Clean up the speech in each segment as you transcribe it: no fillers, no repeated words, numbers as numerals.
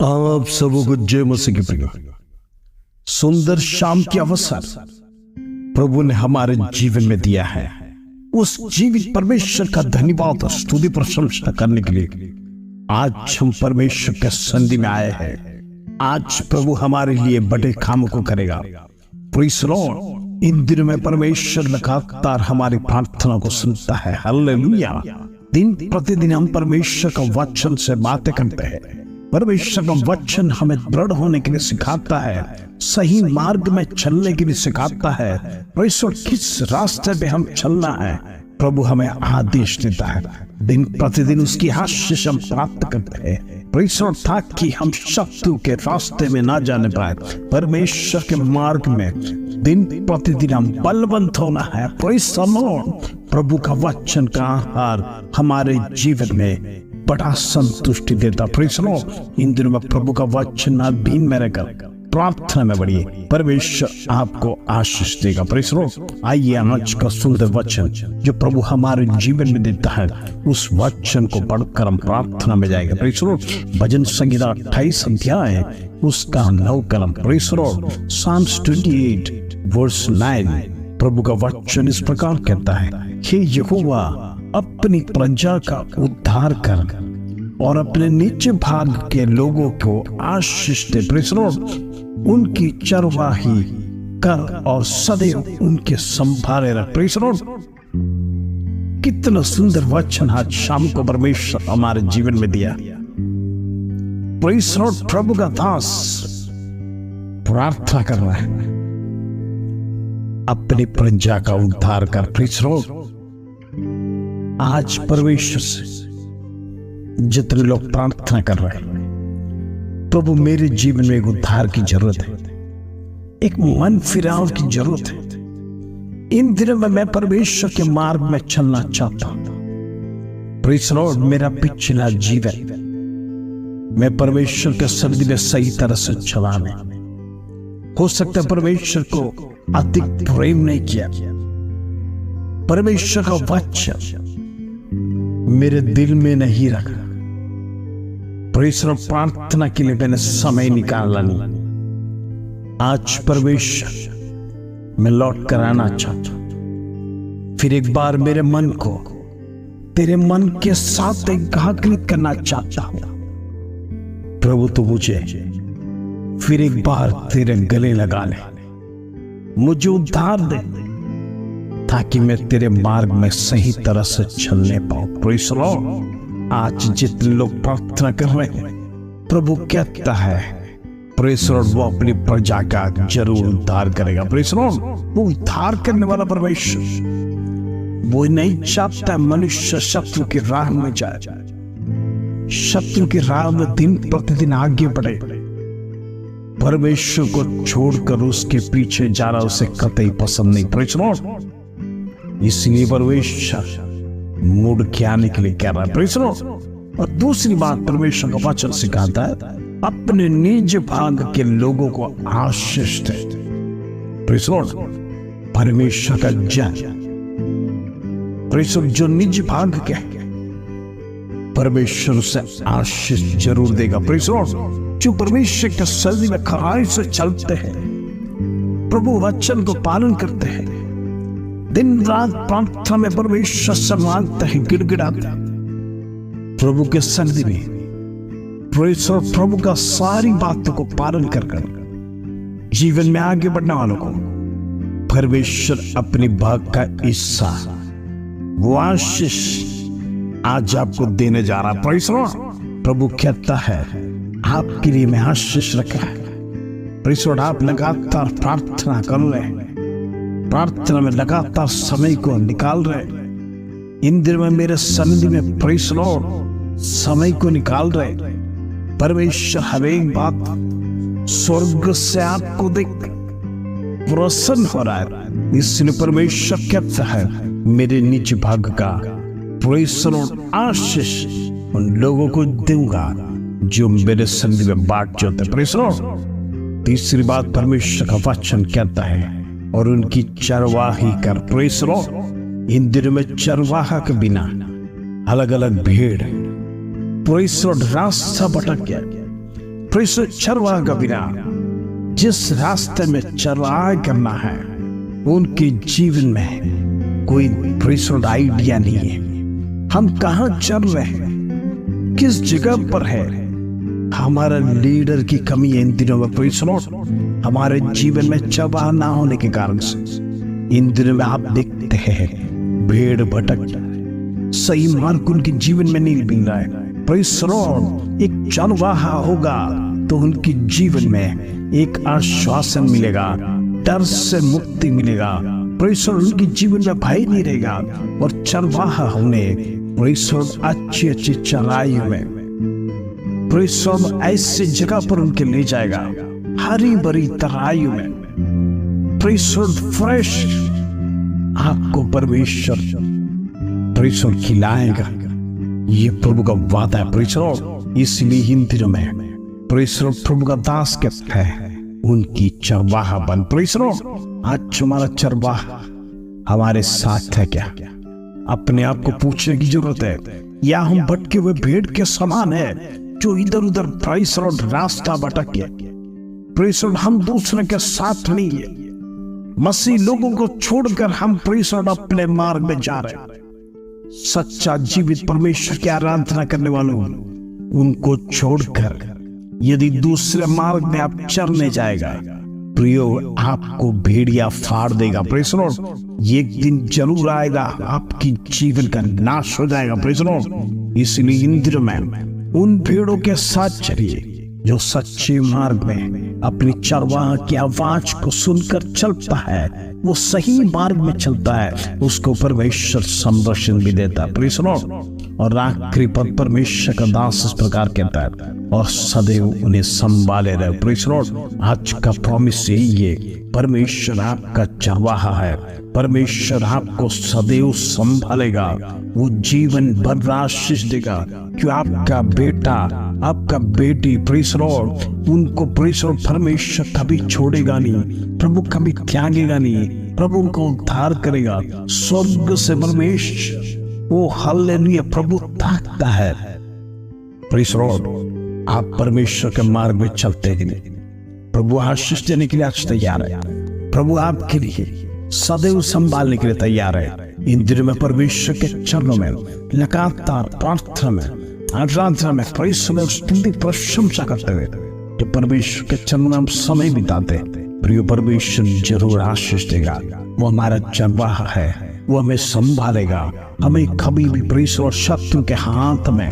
आप सबों को जय मसीह की प्रिय। सुंदर शाम के अवसर प्रभु ने हमारे जीवन में दिया है। उस जीवित परमेश्वर का धन्यवाद और स्तुति प्रशंसा करने के लिए आज हम परमेश्वर के सन्निधि में आए हैं। आज प्रभु हमारे लिए बड़े कामों को करेगा। Praise the Lord. इन दिनों में परमेश्वर लगातार हमारी प्रार्थना को सुनता है। हालेलुया। दिन प्रतिदिन हम परमेश्वर का वचन से बातें करते हैं। परमेश्वर का वचन हमें दृढ़ होने के लिए सिखाता है, सही मार्ग में चलने के लिए सिखाता है। परमेश्वर किस रास्ते पे हम चलना है प्रभु हमें आदेश देता है। दिन प्रतिदिन उसकी आशीष हम प्राप्त करते हैं। परमेश्वर ताकि हम शत्रु के रास्ते में ना जाने पाए, परमेश्वर के मार्ग में दिन प्रतिदिन हम बलवंत होना है। Praise the Lord. प्रभु का वचन का आहार हमारे जीवन में बड़ा संतुष्टि देता। Praise the Lord. इन दिनों में प्रभु का वचन अधीन में रहकर प्रार्थना में बढ़िए, परमेश्वर आपको आशीष देगा। Praise the Lord. आइए आज का सुंदर वचन जो प्रभु हमारे जीवन में देता है, उस वचन को पढ़कर हम प्रार्थना में जाएगा। Praise the lord. भजन संहिता 28 अध्याय उसका 9 कलम। Praise the lord. Psalms 28 verse 9 प्रभु का वचन इस प्रकार कहता है, हे यहोवा अपनी प्रजा का उद्धार कर और अपने नीचे भाग के लोगों को आशीष दे। Praise the lord. उनकी चरवाही कर और सदैव उनके संभाले रख। Praise the lord. कितना सुंदर वचन आज शाम को परमेश्वर हमारे जीवन में दिया। Praise the Lord. प्रभु का दास प्रार्थना कर रहा है, अपनी प्रजा का उद्धार कर। Praise the Lord. आज परमेश्वर से जितने लोग प्रार्थना कर रहे हैं, प्रभु मेरे जीवन में एक उद्धार की जरूरत है, एक मन फिराव की जरूरत है। इन दिनों में मैं परमेश्वर के मार्ग में चलना चाहता हूं। Praise the Lord. मेरा पिछला जीवन मैं परमेश्वर के सन्निधि में सही तरह से चलाने, हो सकता है परमेश्वर को अधिक प्रेम नहीं किया। परमेश्वर का वचन मेरे दिल में नहीं रखा। Praise the Lord. प्रार्थना के लिए मैंने समय निकाला नहीं। आज परमेश्वर मैं लौट कर आना चाहता हूं। फिर एक बार मेरे मन को तेरे मन के साथ एकाग्रित करना चाहता हूं। प्रभु तो मुझे फिर एक बार तेरे गले लगा ले, मुझे उद्धार दे, ताकि मैं तेरे मार्ग में सही तरह से चलने पाऊं। Praise the Lord. आज जितने लोग प्रार्थना कर रहे हैं, प्रभु कहता है प्रेज़ द लॉर्ड वो अपनी प्रजा का जरूर उद्धार करेगा। Praise the Lord. वो उद्धार करने वाला परमेश्वर, वो नहीं चाहता मनुष्य शत्रु की राह में जाए, शत्रु की राह में दिन प्रतिदिन आगे बढ़े। परमेश्वर को छोड़कर उसके पीछे जाना उसे कतई पसंद नहीं। Praise the Lord. इसलिए परमेश्वर मुड़ के आने के लिए कह रहा है। Praise the Lord. और दूसरी बात परमेश्वर का वचन सिखाता है, अपने निज भाग के लोगों को आशीष दे। Praise the lord. परमेश्वर का जन, प्रेज़ द लॉर्ड, जो निज भाग के परमेश्वर से आशीष जरूर देगा। Praise the Lord. जो परमेश्वर के सन्निधि में खराई से चलते हैं, प्रभु वचन को पालन करते हैं, दिन रात प्रार्थना में परमेश्वर से मांगते हैं, गिड़गिड़ाते हैं, प्रभु के सन्निधि में प्रेज़ द लॉर्ड। प्रभु का सारी बातों को पालन कर जीवन में आगे बढ़ने वालों को परमेश्वर अपनी भाग का हिस्सा, वो आशीष आज आपको देने जा रहा है। Praise the Lord. प्रभु कहता है आपके लिए मैं आशीष रखा है। Praise the Lord. आप लगातार प्रार्थना कर रहे हैं, प्रार्थना में लगातार समय को निकाल रहे। इन दिनों में मेरे सन्निधि में प्रेज़ द लॉर्ड समय को निकाल रहे। परमेश्वर हर एक बात स्वर्ग से आपको देख प्रसन्न हो रहा है। इसलिए परमेश्वर कहता है मेरे नीचे भाग का प्रेज़ द लॉर्ड आशीष उन लोगों को दूंगा जो मेरे सन्निधि में बाट जोते। Praise the Lord. तीसरी बात परमेश्वर का वचन कहता है, और उनकी चरवाही कर। Praise the Lord. इन दिनों में चरवाहा के बिना अलग अलग भीड़ प्रेज़ द लॉर्ड रास्ता भटक गया। प्रेषित चरवाहा का बिना जिस रास्ते में चरवाहा करना है उनके जीवन में कोई प्रेषित आइडिया नहीं है। हम कहाँ चल रहे हैं, किस जगह पर है। हमारा लीडर की कमी है इन दिनों में। प्रेषित हमारे जीवन में चरवाहा ना होने के कारण से इन दिनों में आप देखते हैं भेड़ भटक जाए, सही मार्ग उनके जीवन में नहीं मिल रहा है। प्रेषित एक चरवाहा होगा तो उनके जीवन में एक आश्वासन मिलेगा, डर से मुक्ति मिलेगा। प्रेषित उनके जीवन में भय नहीं रहेगा। और चरवाहा होने प्रेषित अच्छी अच्छी चराई में प्रेषित ऐसी जगह पर उनके ले जाएगा, हरी भरी तराई में। प्रेषित फ्रेश आपको परमेश्वर प्रेषित खिलाएगा। ये प्रभु का वादा है प्रेषित। इसलिए इन दिनों में प्रेषित प्रभु का दास कहता है उनकी चरवाहा बन। प्रेषित आज हमारा चरवाहा हमारे साथ है क्या? अपने आप को पूछने की जरूरत है। या हम भटके हुए भेड़ के समान है जो इधर उधर प्रेषित रास्ता भटके। प्रेषित हम दूसरे के साथ नहीं है। मसीह लोगों को छोड़कर हम प्रेषित अपने मार्ग में जा रहे हैं। सच्चा जीवित परमेश्वर की आराधना करने वालों उनको छोड़कर यदि दूसरे मार्ग में आप चलने जाएगा, प्रियो आपको भेड़िया फाड़ देगा। प्रेषित एक दिन जरूर आएगा, आपकी जीवन का नाश हो जाएगा। प्रेषित इसलिए इन दिनों में उन भेड़ों के साथ चलिए जो सच्चे मार्ग में अपनी चरवाहा की आवाज को सुनकर चलता है, वो सही मार्ग में चलता है, उसको परमेश्वर संरक्षण भी देता है। प्रेषित और आखिरी पद परमेश्वर का दास इस प्रकार कहता है और सदैव उन्हें संभाले रहे। प्रेषित आज का प्रॉमिस यही है, परमेश्वर आपका चरवाहा है। परमेश्वर आपको सदैव संभालेगा, वो जीवन भर आशीष देगा। क्यों आपका बेटा आपका बेटी प्रेषित उनको प्रेषित परमेश्वर कभी छोड़ेगा नहीं, प्रभु कभी त्यागेगा नहीं। प्रभु उनको उद्धार करेगा स्वर्ग से। परमेश्वर वो हालेलुया प्रभु ताकता है। प्रेषित आप परमेश्वर के मार्ग में चलते हैं, प्रभु आशीष देने के लिए आज तैयार है। प्रभु आपके लिए सदैव संभालने के लिए तैयार है। इन दिनों में परमेश्वर के चरणों में लगातार प्रार्थना में आराधना में प्रेषित प्रशंसा करते हुए जो परमेश्वर के चरणों में हम समय बिताते, प्रिय परमेश्वर जरूर आशीष देगा। वो हमारा चरवाहा है, वो हमें संभालेगा। हमें कभी भी प्रेषित शत्रु के हाथ में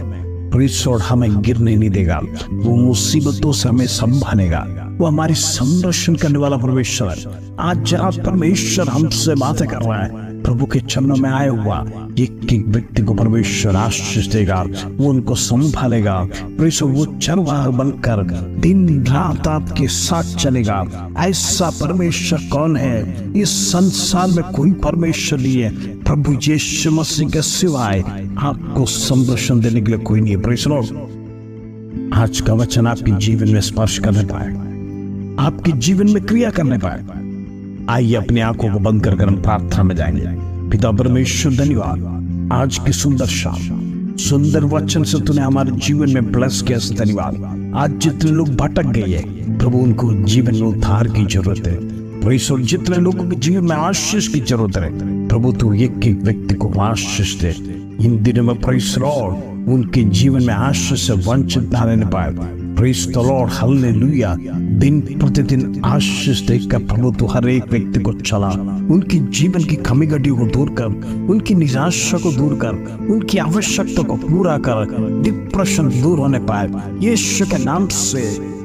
प्रेषित हमें गिरने नहीं देगा। वो मुसीबतों से हमें संभालेगा। वो हमारी संरक्षण करने वाला परमेश्वर है। आज जहाँ परमेश्वर हमसे बातें कर रहा है, प्रभु के चरणों में आए हुआ एक एक व्यक्ति को परमेश्वर आशीष देगा, वो उनको संभालेगा। प्रेषित वो चरवाहा बनकर दिन रात आपके साथ चलेगा। ऐसा परमेश्वर कौन है? इस संसार में कोई परमेश्वर नहीं है, प्रभु यीशु मसीह के सिवाय आपको संरक्षण देने के लिए कोई नहीं है। प्रेषित आज का वचन आपके जीवन में स्पर्श करने पाए, आपके जीवन में क्रिया करने पाए। आइए अपनी आंखों को बंद कर हम प्रार्थना में जाएंगे। पिता परमेश्वर धन्यवाद आज की सुंदर शाम, सुंदर वचन से तूने हमारे जीवन में ब्लेस किया। धन्यवाद। आज जितने लोग भटक गए हैं प्रभु उनको जीवन में उद्धार की जरूरत है। प्रेषित जितने लोगों के जीवन में आशीष की जरूरत है, प्रभु तू एक एक व्यक्ति को आशीष दे। इन दिनों में प्रेषित उनके जीवन में आशीष से वंचित न रहने पाए। Praise the Lord, hallelujah. दिन प्रतिदिन आशीष देकर प्रभु तू हर एक व्यक्ति को चला, उनकी जीवन की कमी गड्डियों को दूर कर, उनकी निराशा को दूर कर, उनकी आवश्यकता को पूरा कर। डिप्रेशन दूर होने पाए यीशु के नाम से।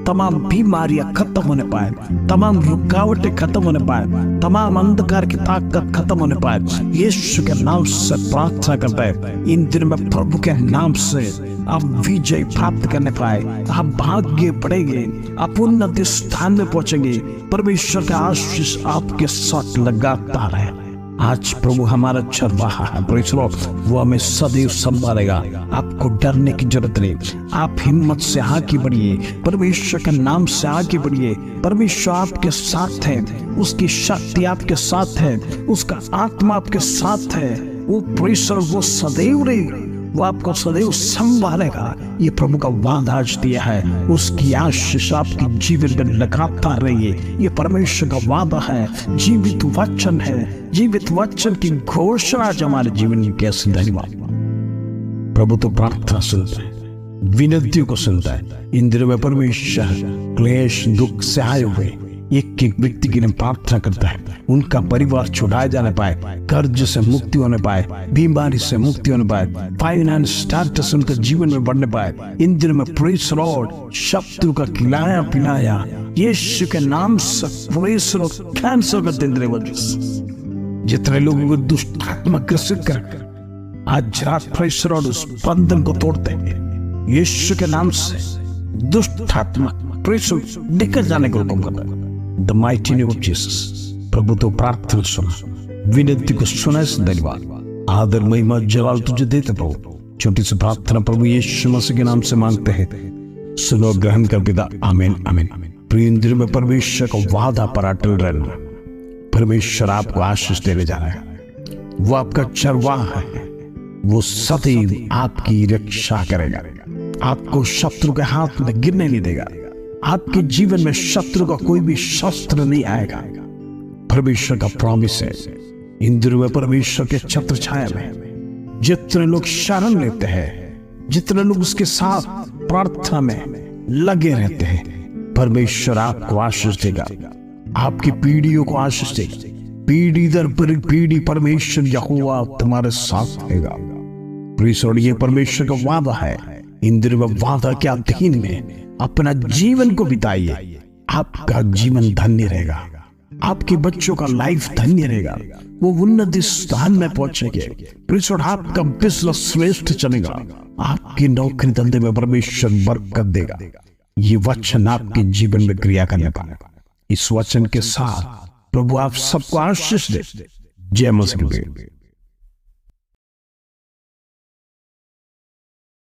तमाम बीमारियां खत्म होने पाए, तमाम रुकावटें खत्म होने पाए, तमाम अंधकार की ताकत खत्म होने पाए। यीशु के नाम से प्रार्थना करता है इन दिनों में प्रभु के नाम से आप विजय प्राप्त करने पाए, आप भाग्य बढ़ेंगे, आप उन्नति स्थान में पहुंचेंगे। परमेश्वर का आशीष आपके साथ लगातार है। आज प्रभु हमारा चरवाहा है, वो हमें सदैव संभालेगा। आपको डरने की जरूरत नहीं, आप हिम्मत से आगे बढ़िए, परमेश्वर के नाम से आगे बढ़िए। परमेश्वर आपके साथ है, उसकी शक्ति आपके साथ है, उसका आत्मा आपके साथ है। वो परमेश्वर वो सदैव रहेगा, वो आपको सदैव संभालेगा। ये प्रभु का वादा आज दिया है, उसकी आशीष आपके जीवन में लगातार रही है। ये परमेश्वर का वादा है, जीवित वचन है, जीवित वचन की घोषणा आज हमारे जीवन में। कैसे धन्यवाद। प्रभु तो प्रार्थना सुनता है, विनतियों को सुनता है। इन दिनों में परमेश्वर क्लेश दुख से आए हुए एक एक व्यक्ति की प्रार्थना करता है, उनका परिवार छुड़ाया जाने पाए, कर्ज से मुक्ति होने पाए, बीमारी से मुक्ति होने पाए, फाइनेंस स्टेटस उनके जीवन में बढ़ने पाए। इन दिनों में प्रेज लॉर्ड शत्रु का खिलाया पिलाया यीशु के नाम से प्रेज लॉर्ड कैंसल कर देंगे। जितने लोगों को दुष्ट आत्मा ग्रसित कर आज रात प्रेज लॉर्ड उस बंधन को तोड़ते हैं यीशु के नाम से। दुष्ट आत्मा प्रेज निकल जाने को हुक्म करता है। The mighty name of Jesus। प्रभु तो प्रार्थना सुना, विनती को सुना। इस धन्यवाद आदर महिमा जलाल तुझे देते प्रभु। छोटी सी प्रार्थना प्रभु यीशु मसीह के नाम से मांगते हैं, सुनो ग्रहण कर पिता। आमीन आमीन। प्रिय इंद्र में परमेश्वर का वादा पर अटल रहना। परमेश्वर आपको आशीष देने जा रहा है। वो आपका चरवाह है, वो सदैव आपकी रक्षा करेगा, आपको शत्रु के हाथ में गिरने नहीं देगा। आपके जीवन में शत्रु का कोई भी शस्त्र नहीं आएगा। परमेश्वर का प्रॉमिस है। इन दिनों में परमेश्वर के छत्र छाया में जितने लोग शरण लेते हैं, जितने लोग उसके साथ प्रार्थना में लगे रहते हैं, परमेश्वर आपको आशीष देगा, आपकी पीढ़ियों को आशीष देगा। पीढ़ी दर पीढ़ी परमेश्वर यहोवा तुम्हारे साथ रहेगा। प्रिय, ये परमेश्वर का वादा है। इन दिनों में वादा के अधीन में अपना जीवन को बिताइए। आपका जीवन धन्य रहेगा, आपके बच्चों का लाइफ धन्य रहेगा, वो उन्नति स्थान में पहुंचेंगे। आपका बिजनेस श्रेष्ठ चलेगा, आपकी नौकरी धंधे में परमेश्वर बरकत देगा। ये वचन आपके जीवन में क्रिया करने पाएगा। इस वचन के साथ प्रभु आप सबको आशीष दे। जय मसीह।